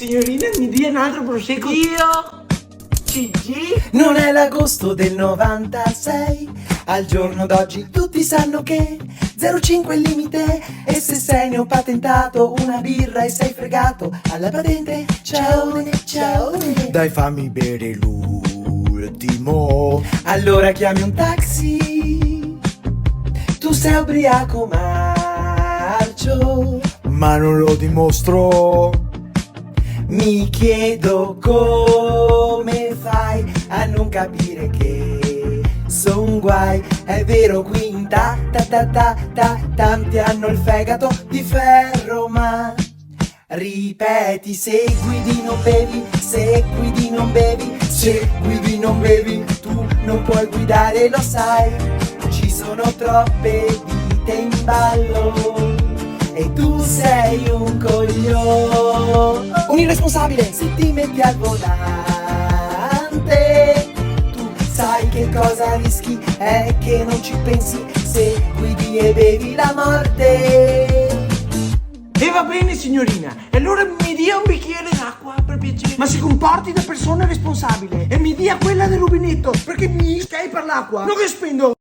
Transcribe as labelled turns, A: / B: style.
A: signorina, mi dia un altro prosecco. Io, Gigi.
B: Non è l'agosto del 96, al giorno d'oggi tutti sanno che 0,5 è il limite. E se sei neopatentato, una birra e sei fregato alla patente. Ciao, ciao. Dai, fammi bere l'ultimo. Allora chiami un taxi. Tu sei ubriaco marcio, ma non lo dimostro. Mi chiedo come fai a non capire che son guai. È vero, qui in tanti hanno il fegato di ferro, ma ripeti: se guidi non bevi, se guidi non bevi, se guidi non bevi, tu non puoi guidare, lo sai. Ci sono troppe vite in ballo e tu sei un coglione, un irresponsabile. Se ti metti al volante, tu sai che cosa rischi, è che non ci pensi. Se guidi e bevi la morte.
A: E va bene, signorina. E allora mi dia un bicchiere d'acqua, per piacere. Ma si comporti da persona responsabile. E mi dia quella del rubinetto, perché mi stai per l'acqua, non che spendo